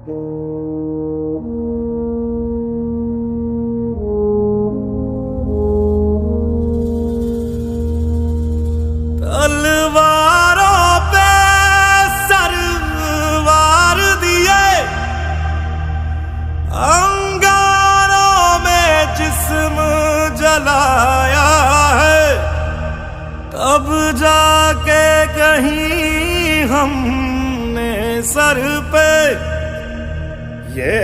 तलवारों पे सरवार दिए, अंगारों में जिस्म जलाया है, तब जाके कहीं हमने सर पे ये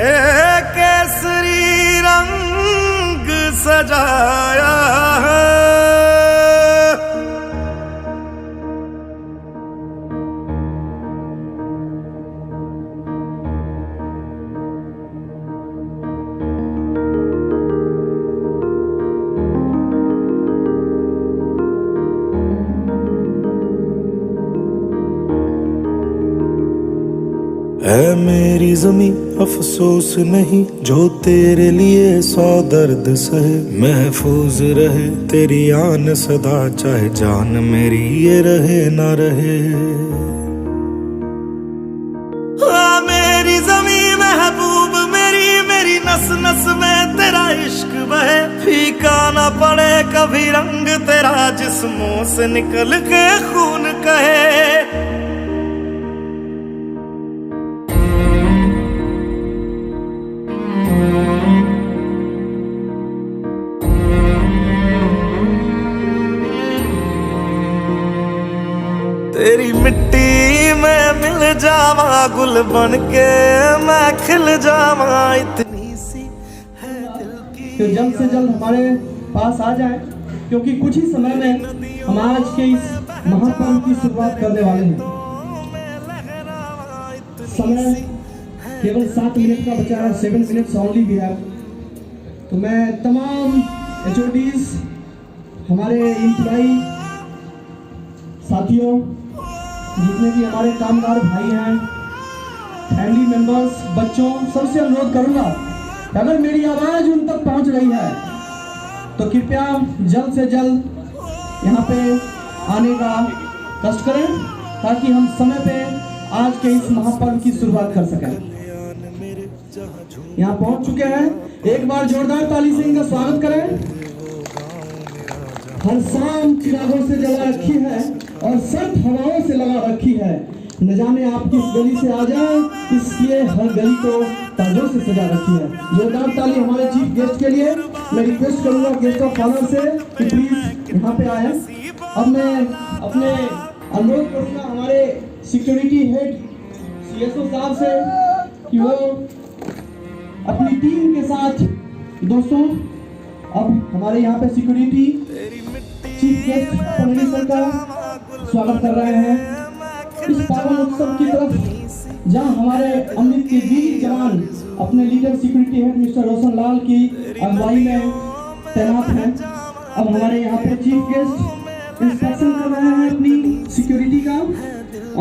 केसरी रंग सजाया है। है मेरी ज़मीं अफसोस नहीं, जो तेरे लिए 100 दर्द सहे, महफूज रहे तेरी आन सदा, चाहे जान मेरी ये रहे ना रहे। हाँ मेरी ज़मीं महबूब मेरी, मेरी नस नस में तेरा इश्क बहे, फीका ना पड़े कभी रंग तेरा, जिस्मों से निकल के खून कहे। तेरी मिट्टी में मिल जावा, गुल बन के मैं खिल जावा, इतनी सी है दिल की। तो जल्द से जल्द हमारे पास आ जाए, क्योंकि कुछ ही समय में हम आज के इस महापर्व की शुरुआत करने वाले हैं। समय केवल 7 मिनट का बचा है, 7 मिनट्स ओनली भी है। तो मैं तमाम HODs, हमारे एम्प्लॉई साथियों, जितने भी हमारे कामगार भाई हैं, फैमिली मेंबर्स, बच्चों, सबसे अनुरोध करूंगा अगर मेरी आवाज उन तक पहुंच रही है तो कृपया जल्द से जल्द यहाँ पे आने का कष्ट करें, ताकि हम समय पे आज के इस महापर्व की शुरुआत कर सकें। यहाँ पहुंच चुके हैं, एक बार जोरदार ताली से इनका स्वागत करें। हर शाम चिरागों से जला रखी है और सर्द हवाओं से लगा रखी है, न जाने आप किस गली से आ जाए, इसलिए हर गली को ताजों से सजा रखी है। जोरदार ताली हमारे चीफ गेस्ट के लिए। मैं रिक्वेस्ट करूंगा गेस्ट ऑफ ऑनर से कि प्लीज यहाँ पे आए। अब मैं अपने अनुरोध करूंगा हमारे सिक्योरिटी हेड CSO साहब से कि वो अपनी टीम के साथ, दोस्तों अब हमारे यहाँ पे सिक्योरिटी चीफ गेस्ट पंडित सर का स्वागत कर रहे हैं इस पावन उत्सव की तरफ, जहां हमारे अमृत के वीर जवान अपने leader security head mister Roshan Lal की अगुवाई में तैनात हैं। अब हमारे यहाँ पे चीफ गेस्ट इंस्पेक्शन कर रहे हैं अपनी सिक्योरिटी का,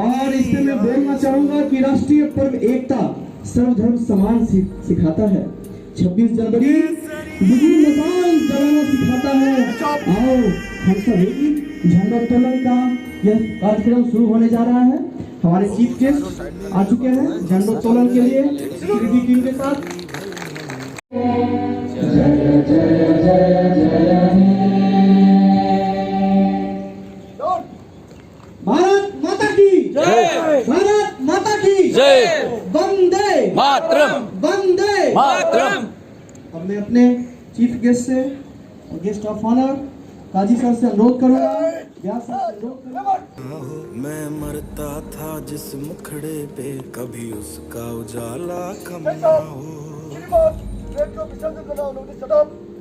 और इस पे मैं बोलना चाहूंगा कि राष्ट्रीय पर्व एकता सर्वधर्म समान सिखाता है। 26 जनवरी विभिन्न मिसाल जलाना सिखाता है। आओ हम सभी झंडोत्तोलन का यह कार्यक्रम शुरू होने जा रहा है। हमारे चीफ गेस्ट आ चुके हैं झंडोत्तोलन के लिए सिक्योरिटी टीम के साथ। जय जय जय जय भारत माता की जय, भारत माता की जय, वंदे मातरम, वंदे मातरम। अब मैं अपने चीफ गेस्ट से और guest of honour Kazi sir से अनुरोध करूंगा, व्यास सर से अनुरोध करूंगा। मैं मरता था जिस मुखड़े पे, कभी उसका उजाला कम ना हो।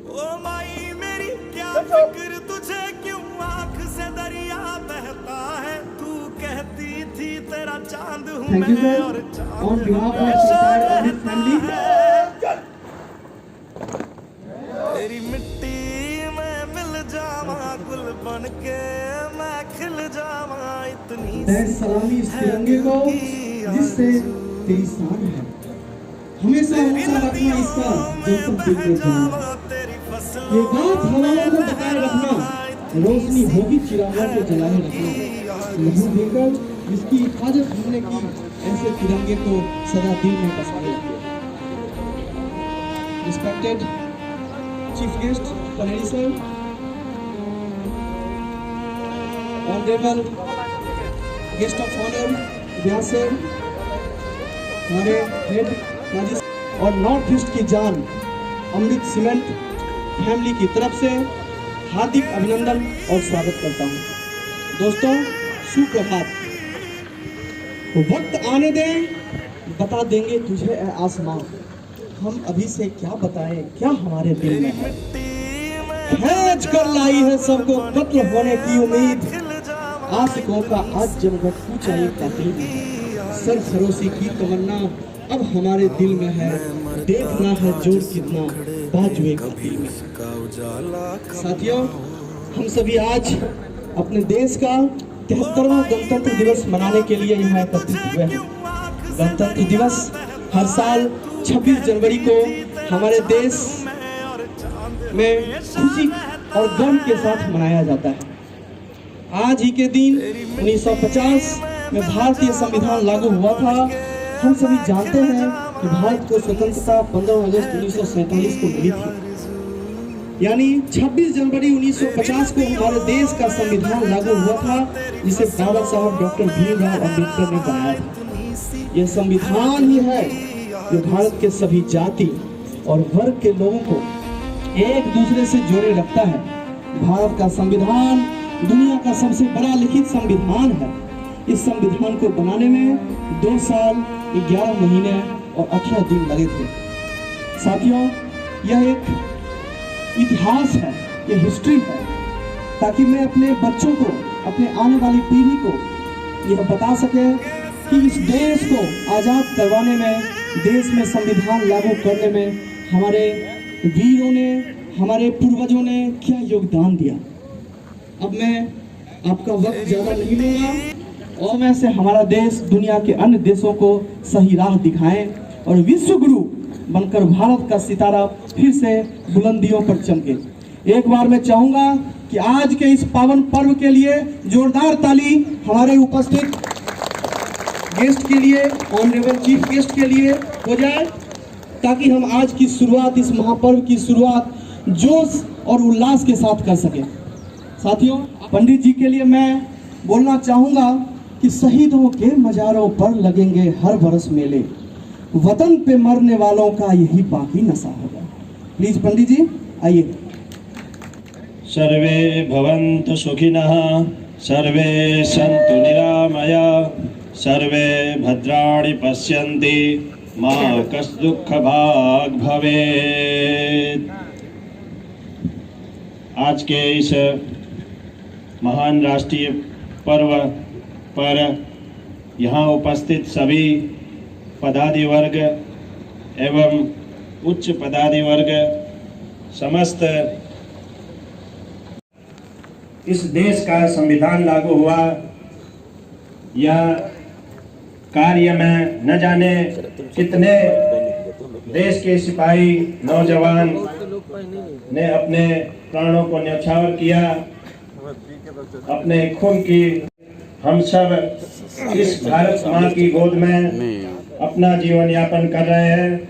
ओ माई मेरी क्या फिक्र तुझे, क्यों आँख से दरिया बहता है, तू कहती थी तेरा चांद हूँ मैं और ऑन बिहाफ ऑफ फैमिली, तेरी मिट्टी में मिल जावा, गुल बन के मैं खिल जावा, इतनी सलामी इस तिरंगे को जिससे तेरी शान है, हमेशा ऊंचा रखना इसका जो सब देखते जाना, ये बात हवाओं को बताए रखना, रोशनी होगी चिरागों को जलाए रखना, लहू देकर जिसकी हिफाजत हमने की, ऐसे तिरंगे को सदा दिल में बसाए रखिए। Respected Chief Guest, Paneri sir, Honorable Guest of Honor, Vyas sir, हमारे हेड राजेश और नॉर्थ ईस्ट की जान अमृत सीमेंट फैमिली की तरफ से हार्दिक अभिनंदन और स्वागत करता हूं। दोस्तों, सुप्रभात। वक्त आने दें, बता देंगे तुझे ए आसमां, हम अभी से क्या बताएं, क्या हमारे दिल में है। खींच कर लाई है सबको कत्ल होने की उम्मीद, आशिकों का आज जमघट ऊंचा एक दिल में, सर फरोशी की तमन्ना अब हमारे दिल में है, देखना है जोर कितना बाजुए का दिल में। साथियों, हम सभी आज अपने देश का 73वां गणतंत्र दिवस मनाने के लिए यहाँ एकत्रित हुए हैं। गणतंत्र दिवस हर साल 26 जनवरी को हमारे देश में खुशी और गर्व के साथ मनाया जाता है। आज ही के दिन 1950 में भारतीय संविधान लागू हुआ था। हम सभी जानते हैं कि भारत को स्वतंत्रता 15 अगस्त 1947 को मिली थी, यानी 26 जनवरी 1950 को हमारे देश का संविधान लागू हुआ था, जिसे बाबा साहब डॉक्टर भीमराव अम्बेडकर ने बनाया था। यह संविधान ही है जो भारत के सभी जाति और वर्ग के लोगों को एक दूसरे से जोड़े रखता है। भारत का संविधान दुनिया का सबसे बड़ा लिखित संविधान है। इस संविधान को बनाने में 2 साल 11 महीने और 18 दिन लगे थे। साथियों, यह एक इतिहास है, यह हिस्ट्री है, ताकि मैं अपने बच्चों को, अपने आने वाली पीढ़ी को यह बता सके कि इस देश को आज़ाद करवाने में, देश में संविधान लागू करने में हमारे वीरों ने, हमारे पूर्वजों ने क्या योगदान दिया। अब मैं आपका वक्त ज़्यादा नहीं लूँगा और मैं से हमारा देश दुनिया के अन्य देशों को सही राह दिखाएं और विश्व गुरु बनकर भारत का सितारा फिर से बुलंदियों पर चमके। एक बार मैं चाहूँगा कि आज के इस पावन पर्व के लिए जोरदार ताली हमारे उपस्थित गेस्ट के लिए, ऑनरेबल चीफ गेस्ट के लिए हो जाए, ताकि हम आज की शुरुआत, इस महापर्व की शुरुआत जोश और उल्लास के साथ कर सकें। साथियों, पंडित जी के लिए मैं बोलना चाहूँगा कि शहीदों के मजारों पर लगेंगे हर बरस मेले, वतन पे मरने वालों का यही बाकी नशा होगा। प्लीज पंडित जी आइए। सर्वे भवन्तु सुखिनः, सर्वे सन्तु निरामया, सर्वे भद्राणि पश्यन्ति, मा कश्चित् भाग् भवेत्। आज के इस महान राष्ट्रीय पर्व पर यहाँ उपस्थित सभी पदाधि वर्ग एवं उच्च पदाधि वर्ग, समस्त इस देश का संविधान लागू हुआ, यह कार्य में न जाने कितने देश के सिपाही नौजवान ने अपने प्राणों को न्यौछावर किया, अपने खून की। हम सब इस भारत माँ की गोद में अपना जीवन यापन कर रहे हैं,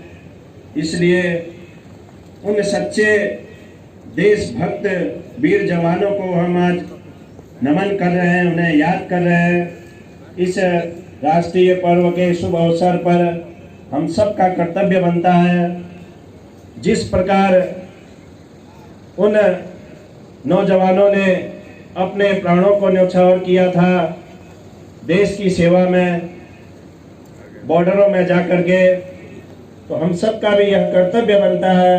इसलिए उन सच्चे देशभक्त वीर जवानों को हम आज नमन कर रहे हैं, उन्हें याद कर रहे हैं। इस राष्ट्रीय पर्व के शुभ अवसर पर हम सब का कर्तव्य बनता है, जिस प्रकार उन नौजवानों ने अपने प्राणों को न्यौछावर किया था देश की सेवा में, बॉर्डरों में जाकर के, तो हम सब का भी यह कर्तव्य बनता है।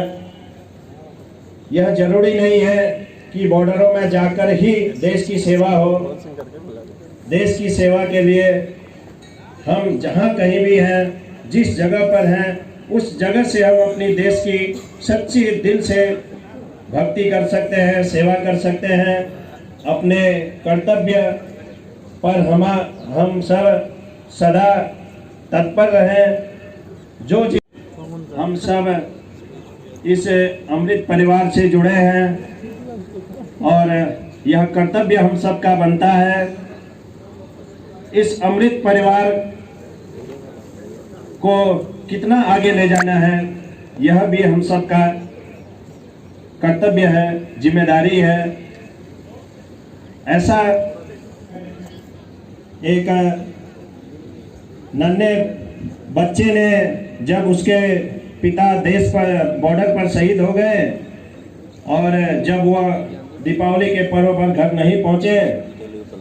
यह जरूरी नहीं है कि बॉर्डरों में जाकर ही देश की सेवा हो। देश की सेवा के लिए हम जहाँ कहीं भी हैं, जिस जगह पर हैं, उस जगह से हम अपनी देश की सच्ची दिल से भक्ति कर सकते हैं, सेवा कर सकते हैं। अपने कर्तव्य पर हम सब सदा तत्पर रहें। जो हम सब इस अमृत परिवार से जुड़े हैं और यह कर्तव्य हम सब का बनता है इस अमृत परिवार को कितना आगे ले जाना है, यह भी हम सबका कर्तव्य है, जिम्मेदारी है। ऐसा एक नन्हे बच्चे ने जब उसके पिता देश पर बॉर्डर पर शहीद हो गए और जब वह दीपावली के पर्व पर घर नहीं पहुंचे,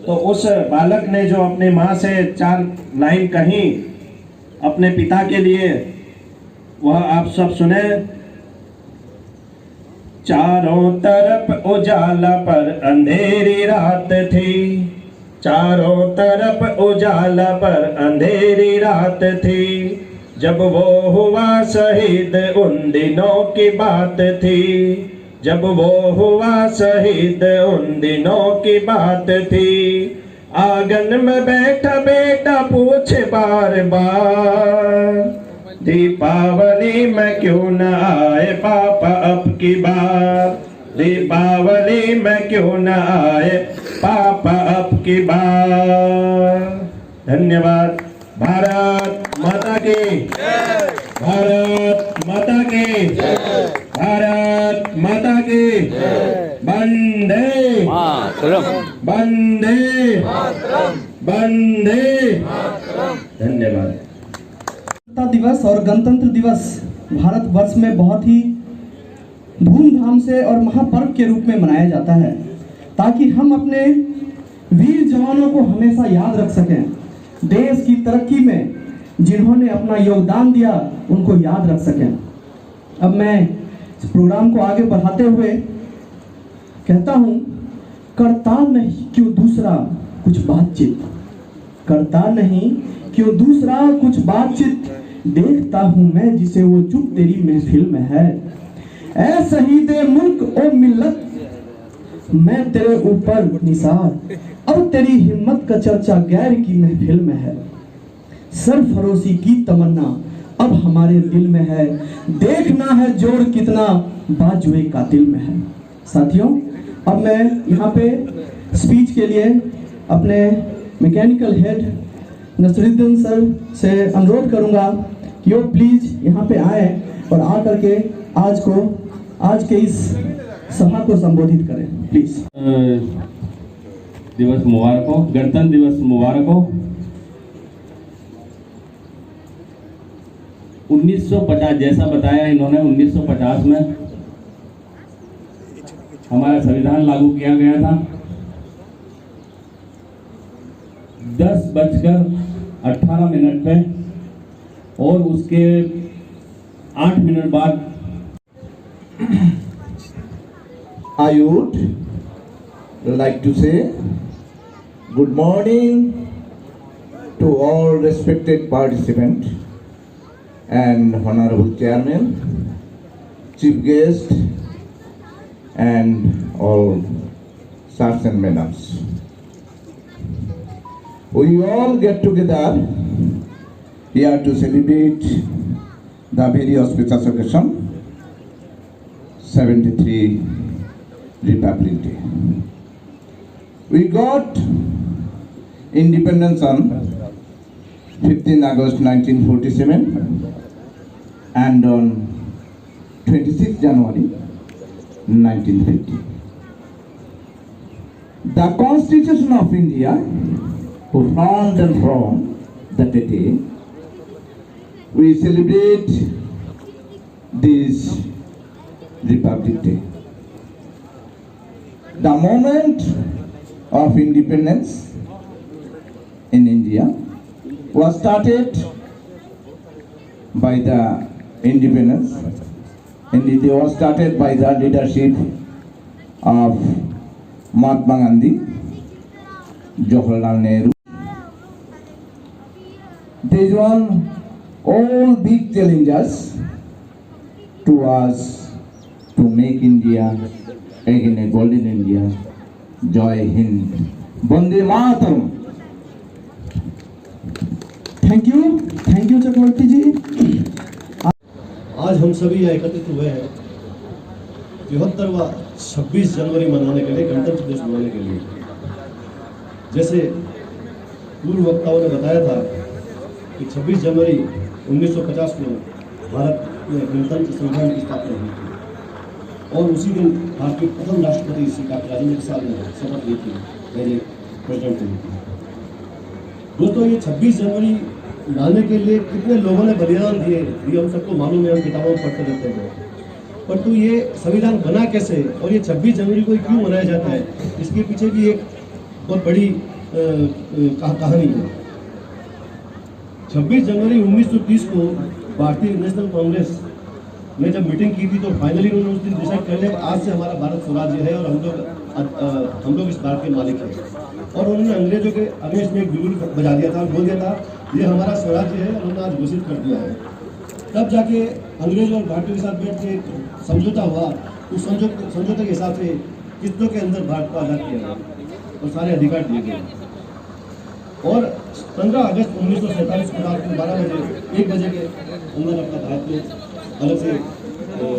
तो उस बालक ने जो अपने माँ से 4 लाइन कही अपने पिता के लिए, वह आप सब सुने। चारों तरफ उजाला पर अंधेरी रात थी, चारों तरफ उजाला पर अंधेरी रात थी, जब वो हुआ शहीद उन दिनों की बात थी, जब वो हुआ शहीद उन दिनों की बात थी। आंगन में बैठा बेटा पूछे बार बार, दीपावली में क्यों न आए पापा अब की बार, दीपावली में क्यों न आए पापा अब की बार। धन्यवाद। भारत माता की, भारत माता की, भारत माता की। वंदे वंदे वंदे। धन्यवाद। स्वतंत्रता दिवस और गणतंत्र दिवस भारतवर्ष में बहुत ही धूमधाम से और महापर्व के रूप में मनाया जाता है, ताकि हम अपने वीर जवानों को हमेशा याद रख सकें। देश की तरक्की में जिन्होंने अपना योगदान दिया उनको याद रख सकें। अब मैं इस प्रोग्राम को आगे बढ़ाते हुए कहता हूँ, करता नहीं क्यों दूसरा कुछ बातचीत, करता नहीं क्यों दूसरा कुछ बातचीत, देखता हूँ मैं जिसे वो चुप तेरी महफिल में है। ऐ शहीदे मुल्क ओ मिल्लत, मैं तेरे ऊपर निसार, अब तेरी हिम्मत का चर्चा गैर की महफिल में है। सरफरोशी की तमन्ना अब हमारे दिल में है, देखना है जोर कितना बाजुए कातिल में है। साथियों, अब मैं यहाँ पे स्पीच के लिए अपने मैकेनिकल हेड नसरुद्दीन सर से अनुरोध करूंगा कि वो प्लीज यहाँ पे आए और आकर के आज के इस सभा को संबोधित करें, प्लीज। दिवस मुबारक हो, गणतंत्र दिवस मुबारक हो। 1950 जैसा बताया इन्होंने, 1950 में हमारा संविधान लागू किया गया था। 10:18 पे और उसके 8 मिनट बाद I would like to say good morning to all respected participants and honorable chairman, chief guest and all sirs and madams. We all get together here to celebrate the very auspicious occasion 73 Republic Day. We got independence on 15 August 1947 and on 26 January 1950. The Constitution of India, front and from that day, we celebrate this Republic Day. The moment of independence in India was started by the independence, and it was started by the leadership of Mahatma Gandhi, Jawaharlal Nehru. These were all big challenges to us to make India again a golden India. Jai Hind, Vande Mataram. Thank you Chakravarti ji. आज हम सभी यहाँ एकत्रित हुए हैं 73वां 26 जनवरी मनाने के लिए, गणतंत्र दिवस मनाने के लिए। जैसे पूर्व वक्ताओं ने बताया था कि 26 जनवरी 1950 को भारत में गणतंत्र संविधान की स्थापना हुई थी और उसी दिन भारत के प्रथम राष्ट्रपति श्री डॉक्टर राजेंद्र प्रसाद ने शपथ ली थी, पहले प्रेसिडेंट हुई थी। दोस्तों, ये 26 जनवरी लाने के लिए कितने लोगों ने बलिदान दिए ये हम सबको मालूम है, हम किताबों में पढ़ते रहते हैं। परंतु ये संविधान बना कैसे और ये 26 जनवरी को क्यों मनाया जाता है, इसके पीछे भी एक बहुत बड़ी कहानी है। 26 जनवरी 1930 को भारतीय नेशनल कांग्रेस ने जब मीटिंग की थी तो फाइनली उन्होंने उस दिन डिसाइड कर लिया आज से हमारा भारत स्वराज्य है और हम लोग इस भारत के मालिक हैं। और उन्होंने अंग्रेजों के अगेंस्ट में एक बिगुल बजा दिया था और बोल दिया था ये हमारा स्वराज्य है और उन्होंने आज घोषित कर दिया है। तब जाके अंग्रेजों और भारतीयों के साथ बैठ के समझौता हुआ। उस समझौते के हिसाब से कितनों के अंदर भारत को आज़ाद किया गया और सारे अधिकार दिए गए। और 15 अगस्त 1947 को रात को 12 बजे 1 बजे के अंदर अपना भारत में अलग से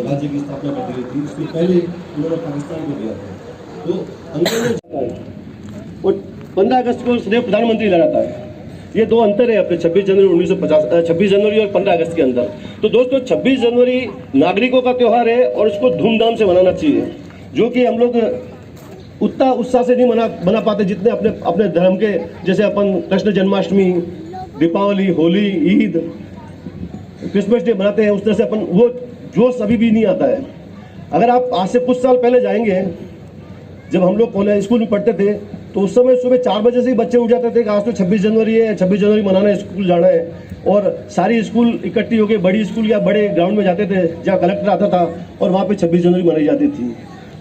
राज्य की स्थापना कर दी गई थी। इसके पहले उन्होंने पाकिस्तान को दिया था। तो अंग्रेजों और 15 अगस्त को सिर्फ प्रधानमंत्री लहराता है। ये दो अंतर है अपने 26 जनवरी 1950 26 जनवरी और 15 अगस्त के अंदर। तो दोस्तों, 26 जनवरी नागरिकों का त्यौहार है और इसको धूमधाम से मनाना चाहिए, जो कि हम लोग उतना उत्साह से नहीं मना पाते जितने अपने धर्म के, जैसे अपन कृष्ण जन्माष्टमी, दीपावली, होली, ईद, क्रिसमस डे मनाते हैं। उस तरह से अपन वो जोश अभी भी नहीं आता है। अगर आप आज से कुछ साल पहले जाएंगे, जब हम लोग कॉलेज स्कूल में पढ़ते थे तो उस समय सुबह 4 बजे से ही बच्चे उठ जाते थे कि आज तो 26 जनवरी है, 26 जनवरी मनाना है, स्कूल जाना है। और सारी स्कूल इकट्ठी होकर बड़ी स्कूल या बड़े ग्राउंड में जाते थे जहाँ कलेक्टर आता था और वहाँ पे 26 जनवरी मनाई जाती थी।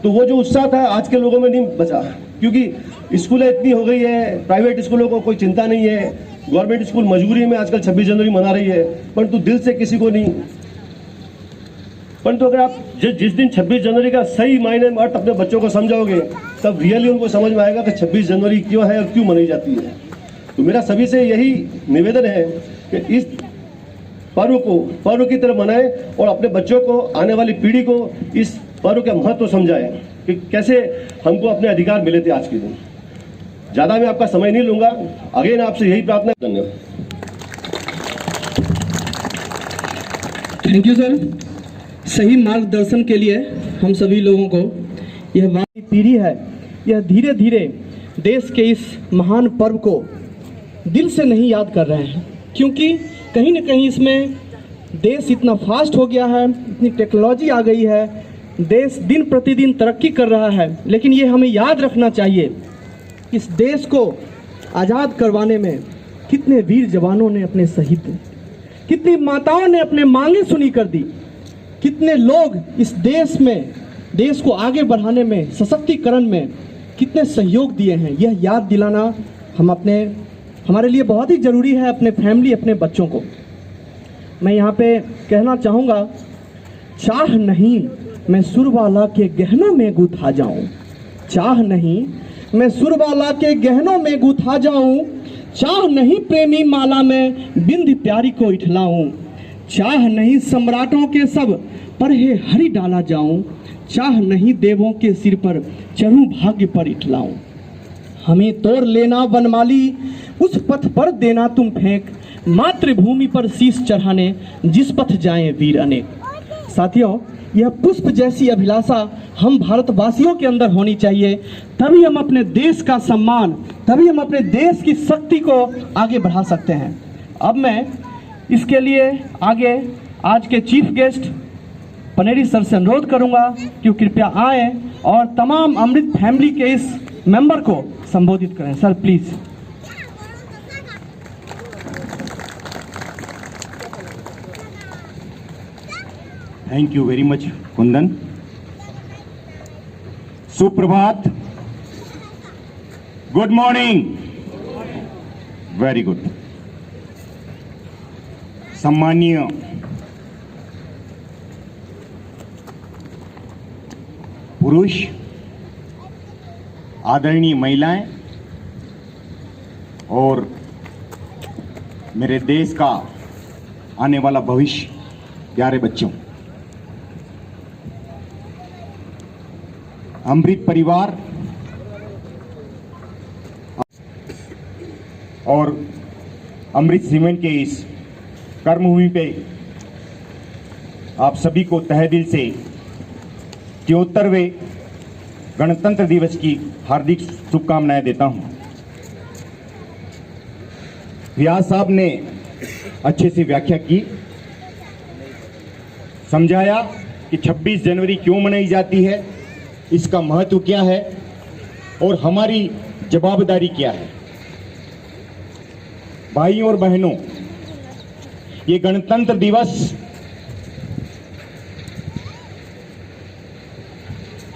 तो वो जो उत्साह था आज के लोगों में नहीं बचा, क्योंकि स्कूलें इतनी हो गई है, प्राइवेट स्कूलों को कोई चिंता नहीं है, गवर्नमेंट स्कूल मजबूरी में आजकल 26 जनवरी मना रही है, परंतु दिल से किसी को नहीं। परंतु अगर आप जिस दिन 26 जनवरी का सही मायने में अर्थ अपने बच्चों को समझाओगे, तब रियली उनको समझ में आएगा कि 26 जनवरी क्यों है और क्यों मनाई जाती है। तो मेरा सभी से यही निवेदन है कि इस पर्व की तरह मनाएं और अपने बच्चों को, आने वाली पीढ़ी को इस पर्व का महत्व समझाएं कि कैसे हमको अपने अधिकार मिले थे आज के दिन। ज़्यादा मैं आपका समय नहीं लूंगा। अगेन आपसे यही प्रार्थना। धन्यवाद। Thank you sir. सही मार्गदर्शन के लिए हम सभी लोगों को यह वाली पीढ़ी है, यह धीरे धीरे देश के इस महान पर्व को दिल से नहीं याद कर रहे हैं, क्योंकि कहीं ना कहीं इसमें देश इतना फास्ट हो गया है, इतनी टेक्नोलॉजी आ गई है, देश दिन प्रतिदिन तरक्की कर रहा है। लेकिन ये हमें याद रखना चाहिए, इस देश को आज़ाद करवाने में कितने वीर जवानों ने अपने शहीद दिए, कितनी माताओं ने अपने मांगे सुनी कर दी, कितने लोग इस देश में, देश को आगे बढ़ाने में, सशक्तिकरण में कितने सहयोग दिए हैं। यह याद दिलाना हमारे लिए बहुत ही ज़रूरी है, अपने फैमिली, अपने बच्चों को। मैं यहाँ पे कहना चाहूँगा, चाह नहीं मैं सुरवाला के गहनों में गुथा जाऊँ, चाह नहीं मैं सुरवाला के गहनों में गुथा जाऊँ, चाह नहीं प्रेमी माला में बिंद प्यारी को इठलाऊँ, चाह नहीं सम्राटों के सब पर हे हरि डाला जाऊं, चाह नहीं देवों के सिर पर चढ़ूं भाग्य पर इठलाऊं। हमें तोड़ लेना वनमाली, उस पथ पर देना तुम फेंक, मातृभूमि पर शीश चढ़ाने जिस पथ जाएं वीर अनेक। साथियों, यह पुष्प जैसी अभिलाषा हम भारतवासियों के अंदर होनी चाहिए, तभी हम अपने देश का सम्मान, तभी हम अपने देश की शक्ति को आगे बढ़ा सकते हैं। अब मैं इसके लिए आगे आज के चीफ गेस्ट पनेरी सर से अनुरोध करूंगा कि वो कृपया आएं और तमाम अमृत फैमिली के इस मेंबर को संबोधित करें। Sir please. Thank you very much Kundan. सुप्रभात, गुड मॉर्निंग, वेरी गुड। सम्मानीय पुरुष, आदरणीय महिलाएं और मेरे देश का आने वाला भविष्य, प्यारे बच्चों, अमृत परिवार और अमृत सीमेंट के इस कर्मभूमि पे आप सभी को तहे दिल से 73वें गणतंत्र दिवस की हार्दिक शुभकामनाएं देता हूं। व्यास साहब ने अच्छे से व्याख्या की, समझाया कि 26 जनवरी क्यों मनाई जाती है, इसका महत्व क्या है और हमारी जवाबदारी क्या है। भाइयों और बहनों, ये गणतंत्र दिवस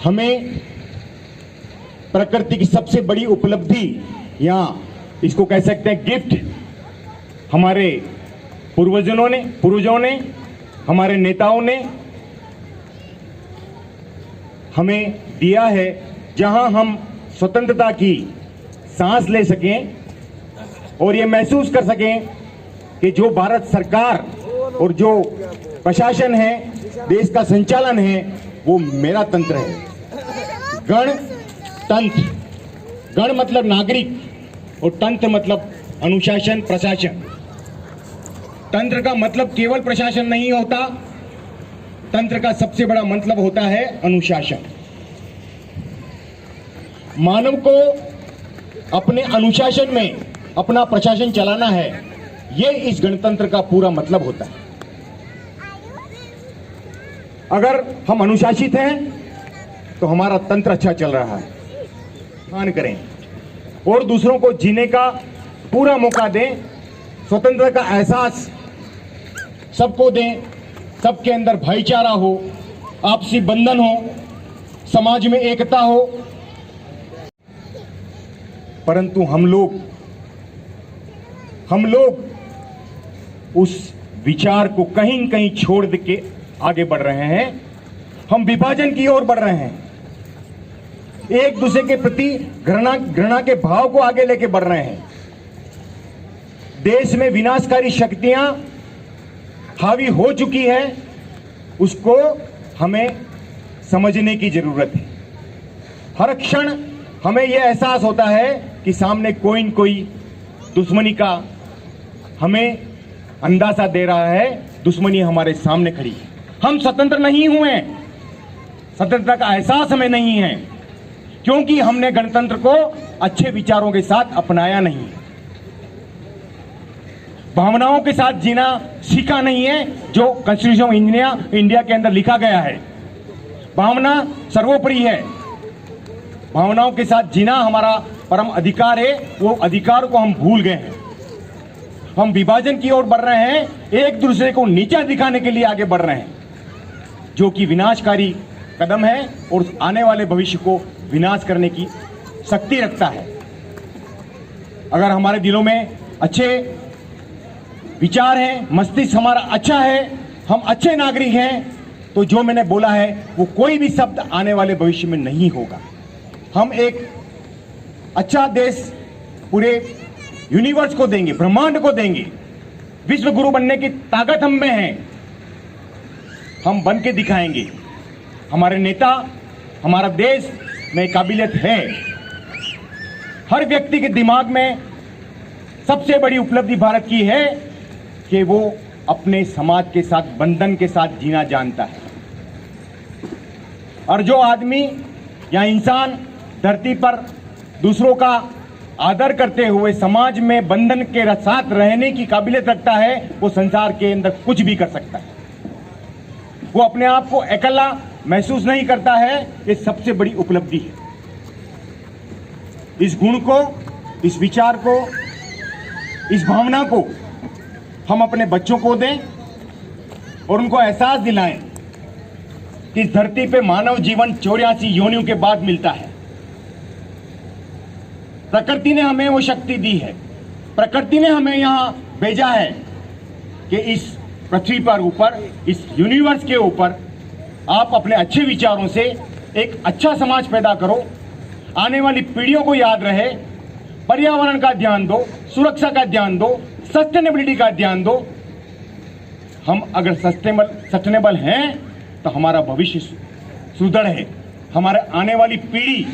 हमें प्रकृति की सबसे बड़ी उपलब्धि, या इसको कह सकते हैं गिफ्ट, हमारे पूर्वजों ने हमारे नेताओं ने हमें दिया है, जहां हम स्वतंत्रता की सांस ले सकें और ये महसूस कर सकें कि जो भारत सरकार और जो प्रशासन है, देश का संचालन है, वो मेरा तंत्र है। गणतंत्र, गण मतलब नागरिक और तंत्र मतलब अनुशासन, प्रशासन। तंत्र का मतलब केवल प्रशासन नहीं होता, तंत्र का सबसे बड़ा मतलब होता है अनुशासन। मानव को अपने अनुशासन में अपना प्रशासन चलाना है, ये इस गणतंत्र का पूरा मतलब होता है। अगर हम अनुशासित हैं तो हमारा तंत्र अच्छा चल रहा है। मान करें और दूसरों को जीने का पूरा मौका दें, स्वतंत्रता का एहसास सबको दें, सबके अंदर भाईचारा हो, आपसी बंधन हो, समाज में एकता हो। परंतु हम लोग उस विचार को कहीं न कहीं छोड़ के आगे बढ़ रहे हैं। हम विभाजन की ओर बढ़ रहे हैं, एक दूसरे के प्रति घृणा के भाव को आगे लेके बढ़ रहे हैं। देश में विनाशकारी शक्तियां हावी हो चुकी है, उसको हमें समझने की जरूरत है। हर क्षण हमें यह एहसास होता है कि सामने कोई न कोई दुश्मनी का हमें अंदाजा दे रहा है, दुश्मनी हमारे सामने खड़ी है। हम स्वतंत्र नहीं हुए, स्वतंत्रता का एहसास हमें नहीं है, क्योंकि हमने गणतंत्र को अच्छे विचारों के साथ अपनाया नहीं, भावनाओं के साथ जीना सीखा नहीं है, जो कॉन्स्टिट्यूशन ऑफ इंडिया के अंदर लिखा गया है। भावना सर्वोपरि है, भावनाओं के साथ जीना हमारा परम अधिकार है, वो अधिकार को हम भूल गए हैं। हम विभाजन की ओर बढ़ रहे हैं, एक दूसरे को नीचा दिखाने के लिए आगे बढ़ रहे हैं, जो कि विनाशकारी कदम है और आने वाले भविष्य को विनाश करने की शक्ति रखता है। अगर हमारे दिलों में अच्छे विचार हैं, मस्तिष्क हमारा अच्छा है, हम अच्छे नागरिक हैं, तो जो मैंने बोला है वो कोई भी शब्द आने वाले भविष्य में नहीं होगा। हम एक अच्छा देश पूरे यूनिवर्स को देंगे, ब्रह्मांड को देंगे। विश्व गुरु बनने की ताकत हम में है, हम बन के दिखाएंगे। हमारे नेता, हमारा देश में काबिलियत है। हर व्यक्ति के दिमाग में सबसे बड़ी उपलब्धि भारत की है कि वो अपने समाज के साथ, बंधन के साथ जीना जानता है। और जो आदमी या इंसान धरती पर दूसरों का आदर करते हुए समाज में बंधन के साथ रहने की काबिलियत रखता है, वो संसार के अंदर कुछ भी कर सकता है। वो अपने आप को अकेला महसूस नहीं करता है, ये सबसे बड़ी उपलब्धि है। इस गुण को, इस विचार को, इस भावना को हम अपने बच्चों को दें और उनको एहसास दिलाएं कि इस धरती पे मानव जीवन 84 योनियों के बाद मिलता है। प्रकृति ने हमें वो शक्ति दी है, प्रकृति ने हमें यहां भेजा है कि इस पृथ्वी पर ऊपर, इस यूनिवर्स के ऊपर आप अपने अच्छे विचारों से एक अच्छा समाज पैदा करो, आने वाली पीढ़ियों को याद रहे, पर्यावरण का ध्यान दो, सुरक्षा का ध्यान दो, सस्टेनेबिलिटी का ध्यान दो। हम अगर सस्टेनेबल हैं तो हमारा भविष्य सुदृढ़ है, हमारे आने वाली पीढ़ी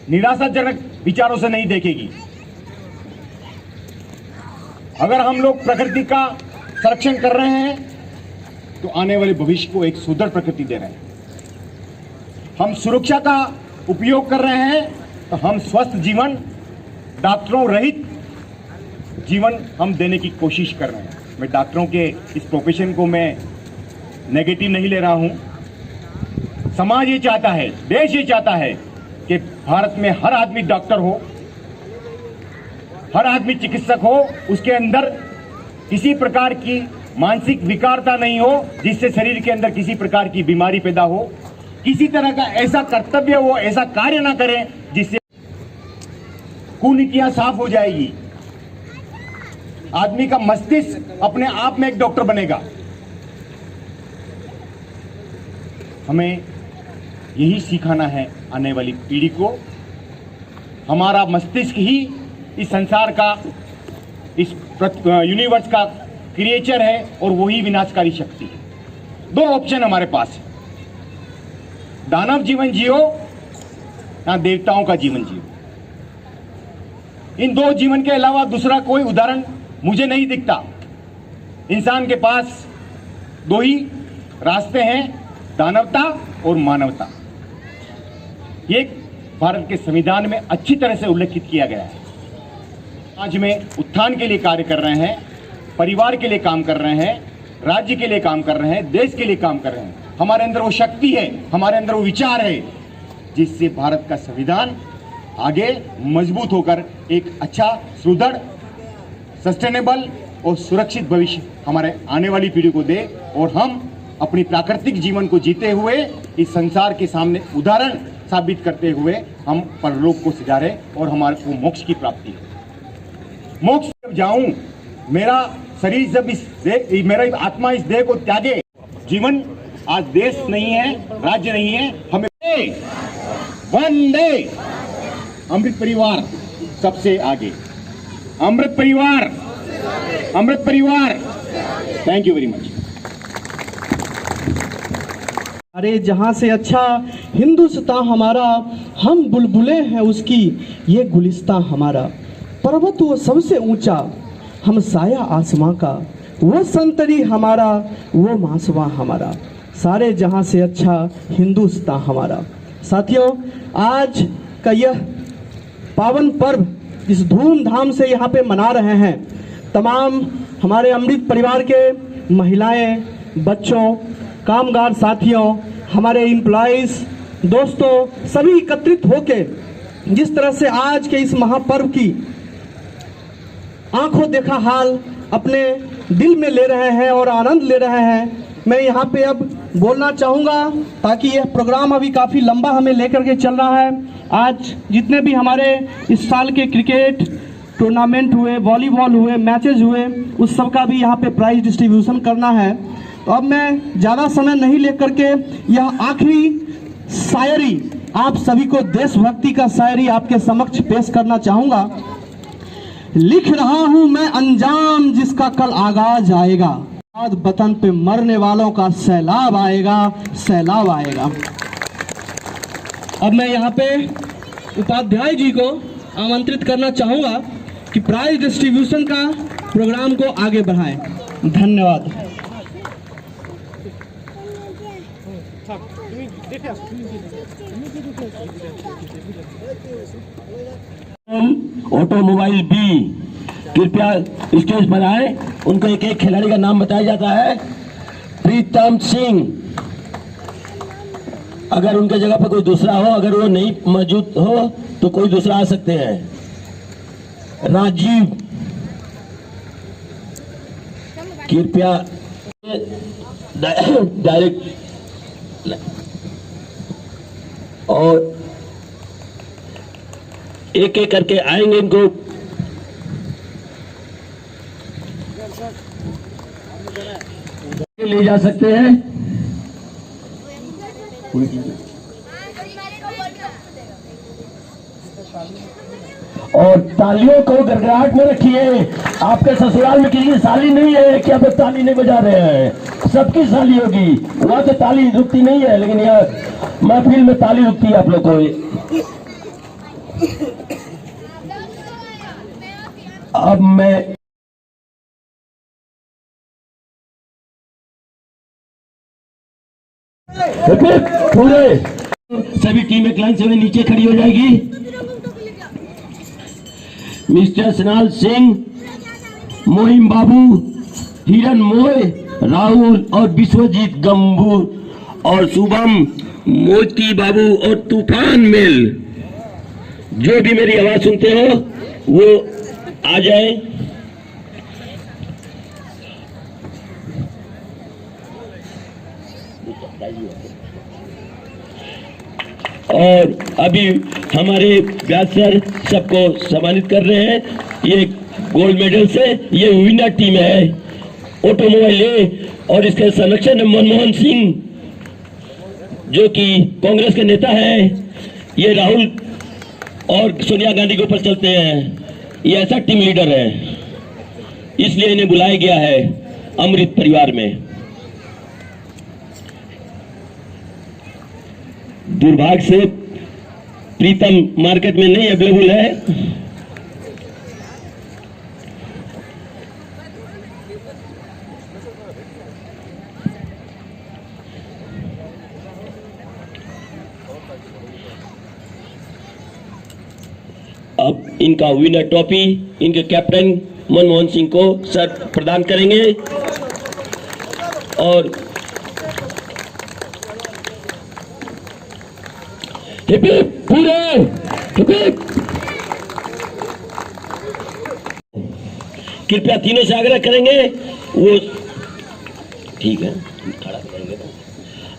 निराशाजनक विचारों से नहीं देखेगी। अगर हम लोग प्रकृति का संरक्षण कर रहे हैं तो आने वाले भविष्य को एक सुंदर प्रकृति दे रहे हैं। हम सुरक्षा का उपयोग कर रहे हैं तो हम स्वस्थ जीवन, डॉक्टरों रहित जीवन हम देने की कोशिश कर रहे हैं। मैं डॉक्टरों के इस प्रोफेशन को मैं नेगेटिव नहीं ले रहा हूं। समाज ये चाहता है, देश ये चाहता है कि भारत में हर आदमी डॉक्टर हो, हर आदमी चिकित्सक हो, उसके अंदर किसी प्रकार की मानसिक विकारता नहीं हो जिससे शरीर के अंदर किसी प्रकार की बीमारी पैदा हो, किसी तरह का ऐसा कर्तव्य वो ऐसा कार्य ना करें जिससे कुनीतियां साफ हो जाएगी। आदमी का मस्तिष्क अपने आप में एक डॉक्टर बनेगा। हमें यही सिखाना है आने वाली पीढ़ी को। हमारा मस्तिष्क ही इस संसार का, इस यूनिवर्स का क्रिएचर है और वही विनाशकारी शक्ति है। दो ऑप्शन हमारे पास है, दानव जीवन जियो या देवताओं का जीवन जियो। इन दो जीवन के अलावा दूसरा कोई उदाहरण मुझे नहीं दिखता। इंसान के पास दो ही रास्ते हैं, दानवता और मानवता। ये भारत के संविधान में अच्छी तरह से उल्लेखित किया गया है। आज में उत्थान के लिए कार्य कर रहे हैं, परिवार के लिए काम कर रहे हैं, राज्य के लिए काम कर रहे हैं, देश के लिए काम कर रहे हैं। हमारे अंदर वो शक्ति है, हमारे अंदर वो विचार है जिससे भारत का संविधान आगे मजबूत होकर एक अच्छा, सुदृढ़, सस्टेनेबल और सुरक्षित भविष्य हमारे आने वाली पीढ़ी को दे और हम अपनी प्राकृतिक जीवन को जीते हुए इस संसार के सामने उदाहरण साबित करते हुए हम परलोक को सजारे और हमारे को मोक्ष की प्राप्ति है। मोक्ष जब जाऊं, मेरा शरीर जब मेरा आत्मा इस देह को त्यागे, जीवन आज देश नहीं है, राज्य नहीं है, हमें वंदे अमृत परिवार सबसे आगे, अमृत परिवार, अमृत परिवार। Thank you very much. अरे जहाँ से अच्छा हिंदुस्तान हमारा, हम बुलबुले हैं उसकी, ये गुलिस्तान हमारा। पर्वत वो सबसे ऊंचा, हम साया आसमां का, वो संतरी हमारा, वो मासवा हमारा। सारे जहाँ से अच्छा हिंदुस्तान हमारा। साथियों, आज का यह पावन पर्व इस धूमधाम से यहाँ पे मना रहे हैं तमाम हमारे अमृत परिवार के महिलाएं, बच्चों, कामगार साथियों, हमारे एम्प्लॉइज, दोस्तों, सभी एकत्रित होके जिस तरह से आज के इस महापर्व की आंखों देखा हाल अपने दिल में ले रहे हैं और आनंद ले रहे हैं। मैं यहाँ पे अब बोलना चाहूँगा ताकि यह प्रोग्राम अभी काफ़ी लंबा हमें लेकर के चल रहा है। आज जितने भी हमारे इस साल के क्रिकेट टूर्नामेंट हुए, वॉलीबॉल हुए, मैचेस हुए, उस सब का भी यहाँ पे प्राइज डिस्ट्रीब्यूशन करना है। तो अब मैं ज़्यादा समय नहीं लेकर के यह आखिरी शायरी आप सभी को, देशभक्ति का शायरी आपके समक्ष पेश करना चाहूँगा। लिख रहा हूँ मैं अंजाम जिसका कल आगाज आएगा, आज वतन पे मरने वालों का सैलाब आएगा, सैलाब आएगा। अब मैं यहाँ पे उपाध्याय जी को आमंत्रित करना चाहूँगा कि प्राइज डिस्ट्रीब्यूशन का प्रोग्राम को आगे बढ़ाएं। धन्यवाद। ऑटोमोबाइल बी कृपया स्टेज पर आए। उनको एक एक खिलाड़ी का नाम बताया जाता है। प्रीतम सिंह, अगर उनके जगह पर कोई दूसरा हो, अगर वो नहीं मौजूद हो तो कोई दूसरा आ सकते हैं। राजीव, कृपया डायरेक्ट और एक एक करके आएंगे, इनको ले जा सकते हैं। और तालियों को गड़गड़ाहट में रखिए। आपके ससुराल में किसी की साली नहीं है कि आप ताली नहीं बजा रहे हैं, सबकी साली होगी। वहां तो ताली रुकती नहीं है, लेकिन यह महफिल में ताली रुकती है आप लोग को। अब मैं पूरे सभी टीमें क्लाइन से नीचे खड़ी हो जाएगी। मिस्टर सनाल सिंह, मोहिम बाबू, हिरन मोय, राहुल और विश्वजीत गंभूर और शुभम, मोती बाबू और तूफान मिल, जो भी मेरी आवाज सुनते हो वो आ जाए। और अभी हमारे व्यास सर सबको सम्मानित कर रहे हैं। ये गोल्ड मेडल से ये विनर टीम है ऑटोमोबाइल ए, और इसके संरक्षण मनमोहन सिंह जो कि कांग्रेस के नेता है। ये राहुल और सोनिया गांधी के ऊपर चलते हैं। ये ऐसा टीम लीडर है, इसलिए इन्हें बुलाया गया है अमृत परिवार में। दुर्भाग्य से प्रीतम मार्केट में नहीं अवेलेबल है। अब इनका विनर ट्रॉफी इनके कैप्टन मनमोहन सिंह को सर प्रदान करेंगे। और पूरे कृपया तीनों से आग्रह करेंगे वो ठीक है खड़ा करेंगे।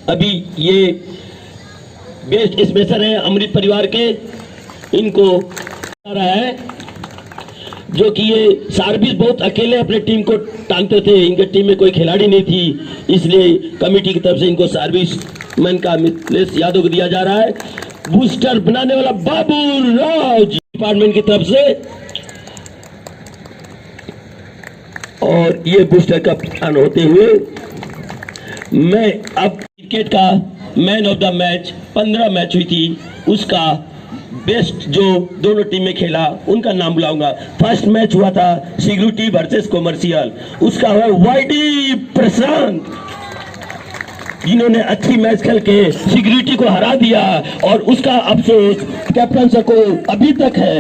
अभी ये बेस्ट स्पेशल है अमृत परिवार के, इनको आ रहा है जो कि ये सार्विस बहुत अकेले अपने टीम को टांगते थे। इनके टीम में कोई खिलाड़ी नहीं थी, इसलिए कमेटी की तरफ से इनको सर्विस मैन का मिथलेश यादव को दिया जा रहा है। बूस्टर बनाने वाला बाबू राव जी डिपार्टमेंट की तरफ से, और ये बूस्टर का प्रदान होते हुए मैं अब क्रिकेट का man of the match 15 match हुई थी उसका बेस्ट जो दोनों टीम में खेला उनका नाम बुलाऊंगा। फर्स्ट मैच हुआ था सिक्योरिटी वर्सेस कॉमर्शियल, उसका हुआ वाईडी प्रशांत, जिन्होंने अच्छी मैच खेल के सिक्योरिटी को हरा दिया, और उसका अफसोस कैप्टन सर को अभी तक है।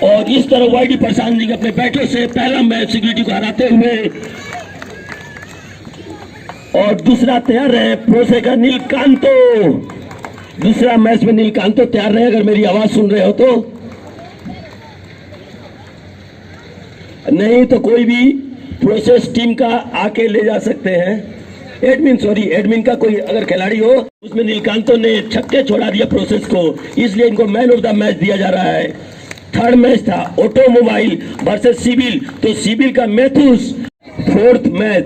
और इस तरह वाईडी प्रशांत जी अपने बैटों से पहला मैच सिक्योरिटी को हराते हुए, और दूसरा तैयार है प्रोसे का नीलकांतो, दूसरा मैच में नीलकांतो तैयार रहे। अगर मेरी आवाज सुन रहे हो तो, नहीं तो कोई भी प्रोसेस टीम का आके ले जा सकते हैं। एडमिन का कोई अगर खिलाड़ी हो, उसमें नीलकांतो ने छक्के छोड़ा दिया प्रोसेस को, इसलिए इनको मैन ऑफ द मैच दिया जा रहा है। थर्ड मैच था ऑटोमोबाइल वर्सेस सिविल, तो सिविल का Mathews. Fourth match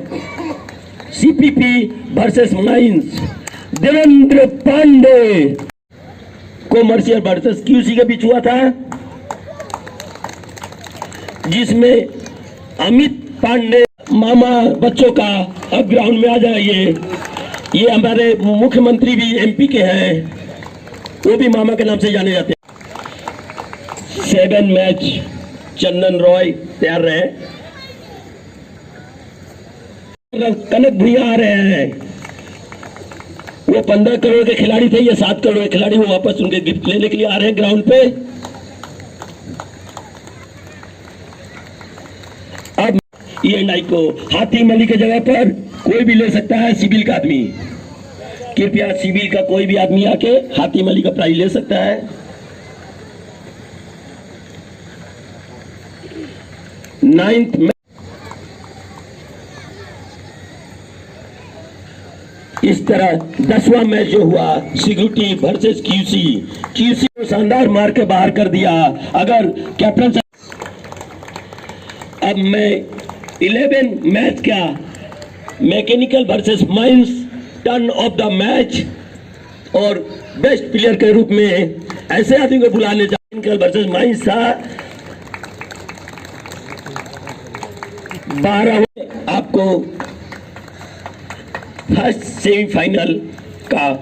CPP versus mines, Devendra Pandey commercial versus QC के बीच हुआ था, जिसमें अमित पांडे मामा बच्चों का अब ग्राउंड में आ जाइए। ये हमारे मुख्यमंत्री भी एमपी के हैं, वो भी मामा के नाम से जाने जाते हैं। 7 मैच चंदन रॉय तैयार रहे, कनक भैया आ रहे हैं। वो 15 करोड़ के खिलाड़ी थे, ये 7 करोड़ के खिलाड़ी, वो वापस उनके गिफ्ट लेने के लिए आ रहे हैं ग्राउंड पे। अब ईएनआई को हातिम अली के जगह पर कोई भी ले सकता है, सिविल का आदमी। कृपया सिविल का कोई भी आदमी आके हातिम अली का प्राइज ले सकता है। 9th में इस तरह 10वां मैच जो हुआ सिक्योरिटी वर्सेस क्यूसी को शानदार मार के बाहर कर दिया। अगर कैप्टन अब मैं 11 मैच का mechanical versus mines turn off the match, और बेस्ट प्लेयर के रूप में ऐसे आदमी को बुलाने जा मैकेनिकल वर्सेस माइंस था। 12 आपको फर्स्ट सेमीफाइनल का,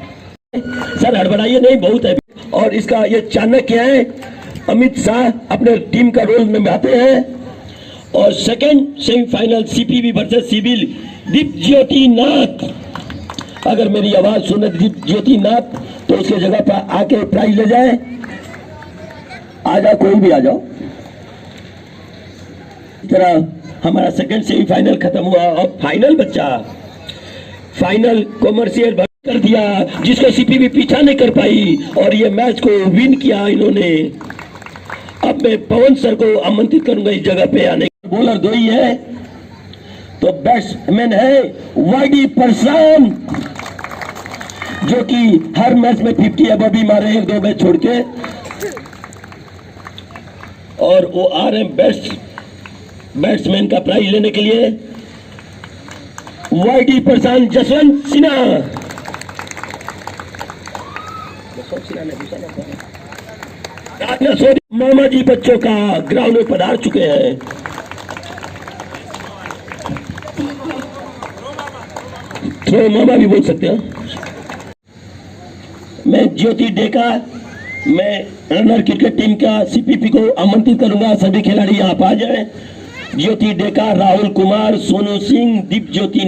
सर हड़बड़ाइए नहीं, बहुत है। और इसका ये चाणक्य है, अमित शाह अपने टीम का रोल निभाते हैं। और second semifinal CPB versus civil, दीप ज्योति नाथ अगर मेरी आवाज सुने ज्योति नाथ तो उसके जगह पर आके प्राइज ले जाए। आ जाओ, कोई भी आ जाओ। इस तरह हमारा सेकंड सेमीफाइनल खत्म हुआ और फाइनल बच्चा, फाइनल कॉमर्शियल कर दिया जिसको सीपीबी पीछा नहीं कर पाई और ये मैच को विन किया इन्होंने। अब मैं पवन सर को आमंत्रित करूंगा इस जगह पे आने। बॉलर दो ही है तो बैट्समैन है वाईडी परसान जो कि हर मैच में 50 अब भी मारे, 1-2 मैच छोड़ के, और वो आ रहे बैट्समैन का प्राइज लेने के लिए। वाईडी परसान जसवंत सिन्हा, मामा जी बच्चों का ग्राउंड में पधार चुके हैं। थ्रो मामा भी बोल सकते हैं। मैं ज्योति डेका, मैं रनर क्रिकेट टीम का सीपीपी को आमंत्रित करूंगा, सभी खिलाड़ी यहाँ आ जाएं। ज्योति डेका, राहुल कुमार, सोनू सिंह, दीप ज्योति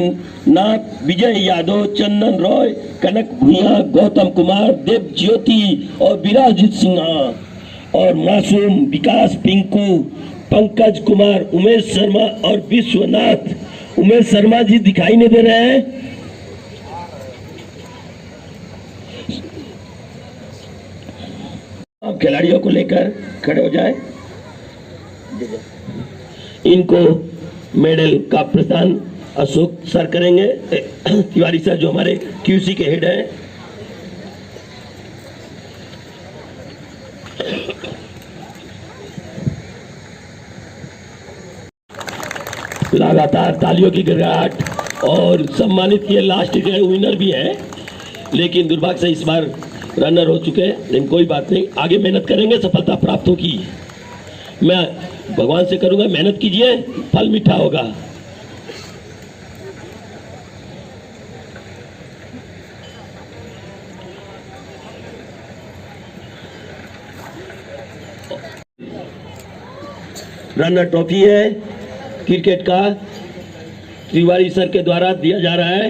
नाथ, विजय यादव, चंदन रॉय, कनक भूया, गौतम कुमार, देव ज्योति और विराजित सिन्हा और मासूम, विकास, पिंकू, पंकज कुमार, उमेश शर्मा और विश्वनाथ। उमेश शर्मा जी दिखाई नहीं दे रहे हैं। आप खिलाड़ियों को लेकर खड़े हो जाए। इनको मेडल का प्रदान अशोक सर करेंगे, तिवारी सर जो हमारे क्यूसी के हेड हैं। लगातार तालियों की गड़गड़ाहट और सम्मानित किए। लास्ट के विनर भी है लेकिन दुर्भाग्य से इस बार रनर हो चुके हैं, लेकिन कोई बात नहीं, आगे मेहनत करेंगे, सफलता प्राप्त होगी। मैं भगवान से करूंगा मेहनत कीजिए, फल मीठा होगा। रनर ट्रॉफी है क्रिकेट का, तिवारी सर के द्वारा दिया जा रहा है।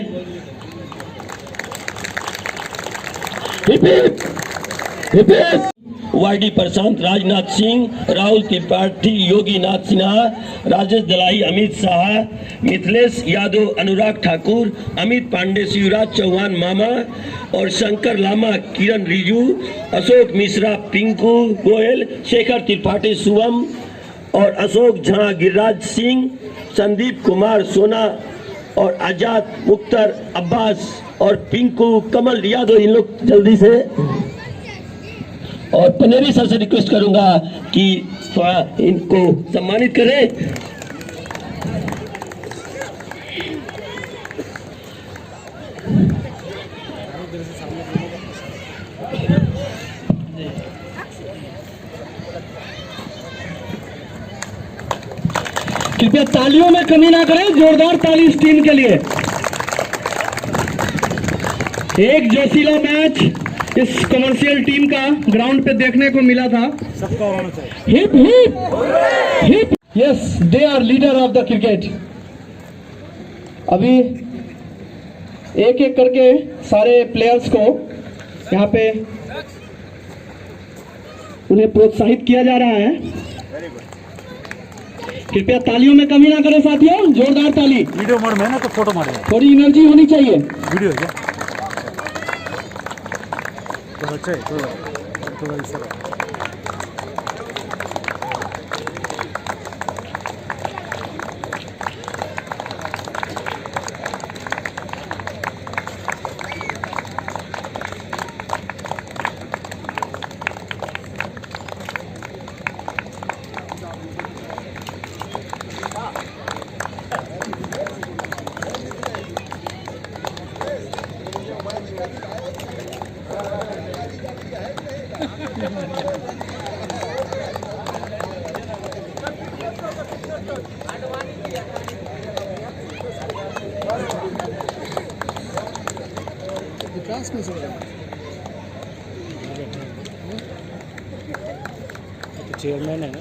Hip hip hip hip. YD Prashant, Rajnath Singh, Rahul Tripathi, Yogi Nath Sinha, Rajesh Dalai, Amit Shah, Mithilesh Yadav, Anurag Thakur, Amit Pandey, Shivraj Chouhan मामा और शंकर लामा, किरण रिजू, अशोक मिश्रा, पिंकू गोयल, शेखर त्रिपाठी, शुभम और अशोक झा, गिरिराज सिंह, संदीप कुमार सोना और आजाद मुख्तार अब्बास और पिंकू कमल यादव। इन लोग जल्दी से, और पनेरी सर से रिक्वेस्ट करूंगा कि थोड़ा इनको सम्मानित करें। कृपया तालियों में कमी ना करें, जोरदार ताली इस टीम के लिए। एक जोशीला मैच इस कमर्शियल टीम का ग्राउंड पे देखने को मिला था। सबका होना चाहिए। Hip hip hip. Yes, they are leader of the cricket. अभी एक एक करके सारे प्लेयर्स को यहाँ पे उन्हें प्रोत्साहित किया जा रहा है। कृपया तालियों में कमी ना करें साथियों, जोरदार ताली। वीडियो मोड में ना तो फोटो मारे, थोड़ी एनर्जी होनी चाहिए। वीडियो है क्या? तो अच्छा है, तो ऐसा चेयरमैन है ना।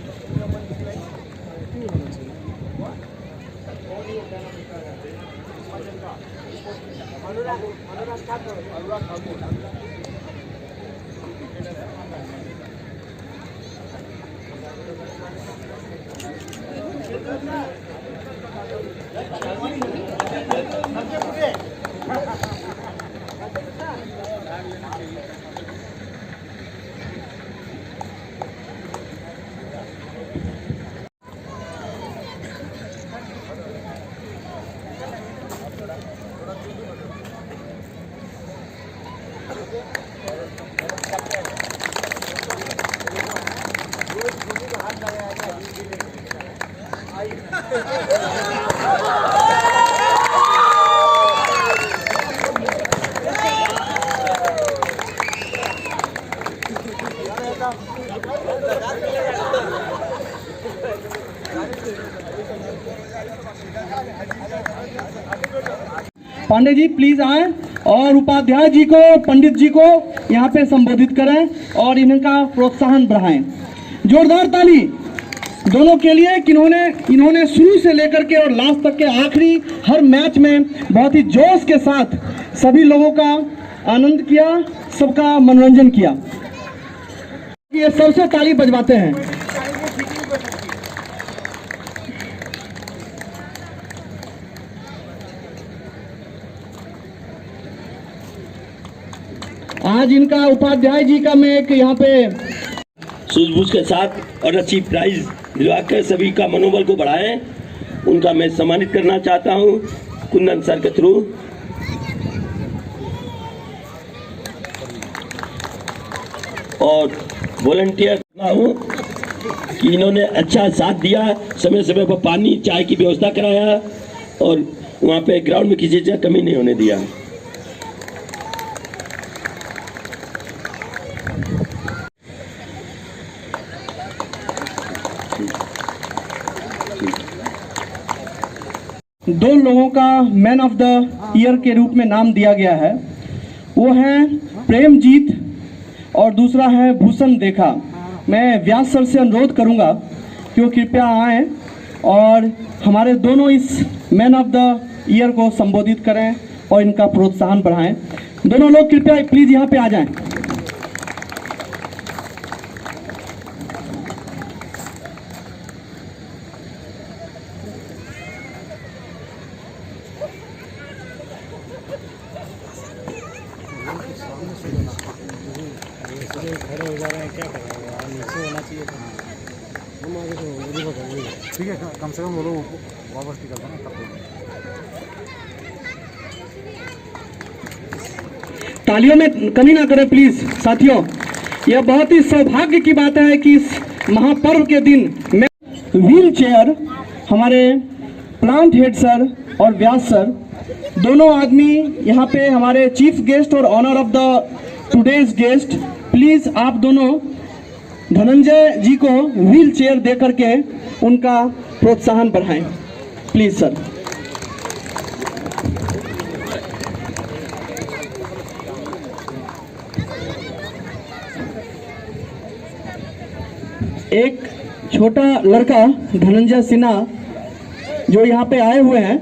पांडे जी प्लीज आए और उपाध्याय जी को, पंडित जी को यहाँ पे संबोधित करें और इनका प्रोत्साहन बढ़ाएं। जोरदार ताली दोनों के लिए कि इन्होंने शुरू से लेकर के और लास्ट तक के आखिरी हर मैच में बहुत ही जोश के साथ सभी लोगों का आनंद किया, सबका मनोरंजन किया। ये सबसे ताली बजवाते हैं। आज इनका उपाध्याय जी का मैं एक यहाँ पे सूझबूझ के साथ और अच्छी प्राइज दिलवाकर सभी का मनोबल को बढ़ाएं, उनका मैं सम्मानित करना चाहता हूं कुंदन सर के थ्रू। और वॉलंटियर हूं कि इन्होंने अच्छा साथ दिया, समय समय पर पानी चाय की व्यवस्था कराया और वहां पे ग्राउंड में किसी चीज कमी नहीं होने दिया। दो लोगों का मैन ऑफ द ईयर के रूप में नाम दिया गया है, वो हैं प्रेमजीत और दूसरा है भूषण देखा। मैं व्यास सर से अनुरोध करूंगा कि वो कृपया आएँ और हमारे दोनों इस मैन ऑफ द ईयर को संबोधित करें और इनका प्रोत्साहन बढ़ाएं। दोनों लोग कृपया प्लीज यहाँ पे आ जाएं। खड़े हो जा रहे हैं, क्या करेंगे यार, नीचे होना चाहिए था। हम आगे तो वही बताओ, ठीक है कम से कम वो लोग वापस निकलता ना तब। तालियों में कमी ना करें प्लीज साथियों। यह बहुत ही सौभाग्य की बात है कि इस महापर्व के दिन मैं व्हील चेयर हमारे प्लांट हेड सर और व्यास सर दोनों आदमी यहाँ पे हमारे चीफ गेस्ट और honour of the today's guest, please आप दोनों धनंजय जी को व्हील चेयर दे करके उनका प्रोत्साहन बढ़ाएं प्लीज सर। एक छोटा लड़का धनंजय सिन्हा जो यहाँ पे आए हुए हैं,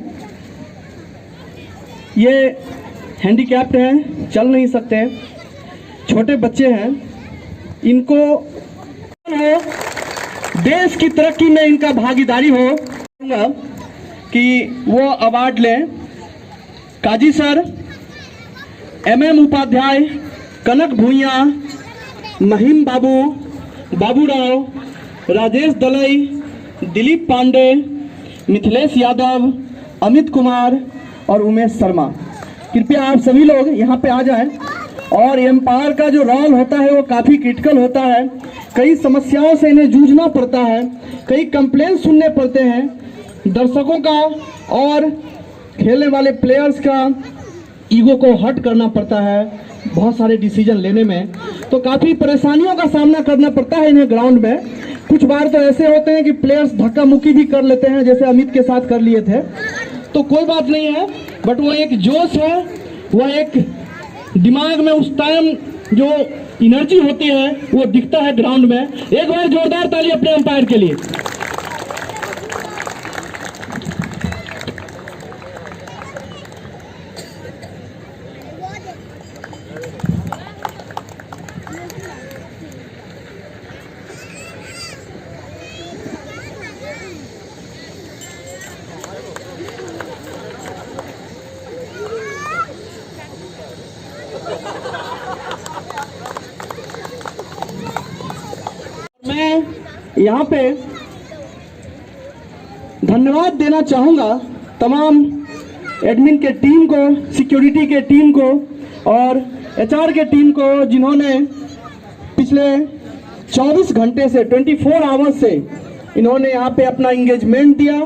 ये हैंडीकैप्ड हैं, चल नहीं सकते, छोटे बच्चे हैं। इनको देश की तरक्की में इनका भागीदारी हो कि वो अवार्ड लें। काजी सर, MM उपाध्याय, कनक भूइया, महिम बाबू, बाबूराव, राजेश दलई, दिलीप पांडे, मिथिलेश यादव, अमित कुमार और उमेश शर्मा, कृपया आप सभी लोग यहाँ पे आ जाएं। और एम्पायर का जो रोल होता है वो काफ़ी क्रिटिकल होता है, कई समस्याओं से इन्हें जूझना पड़ता है, कई कंप्लेंट सुनने पड़ते हैं दर्शकों का और खेलने वाले प्लेयर्स का ईगो को हर्ट करना पड़ता है बहुत सारे डिसीजन लेने में, तो काफ़ी परेशानियों का सामना करना पड़ता है इन्हें ग्राउंड में। कुछ बार तो ऐसे होते हैं कि प्लेयर्स धक्का मुक्की भी कर लेते हैं, जैसे अमित के साथ कर लिए थे, तो कोई बात नहीं है, बट वो एक जोश है, वो एक दिमाग में उस टाइम जो एनर्जी होती है वो दिखता है ग्राउंड में। एक बार जोरदार ताली अपने अंपायर के लिए। यहाँ पे धन्यवाद देना चाहूँगा तमाम एडमिन के टीम को, सिक्योरिटी के टीम को और एचआर के टीम को, जिन्होंने पिछले 24 घंटे से 24 आवर्स से इन्होंने यहाँ पे अपना एंगेजमेंट दिया।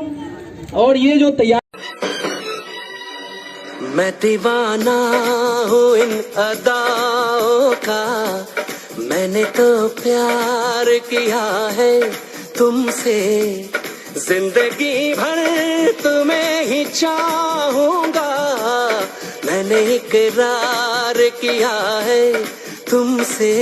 और ये जो तैयार, मैं दीवाना हूँ इन अदाओं का, मैंने तो प्यार किया है तुमसे, जिंदगी भर तुम्हें ही चाहूंगा, मैंने इकरार किया है तुमसे।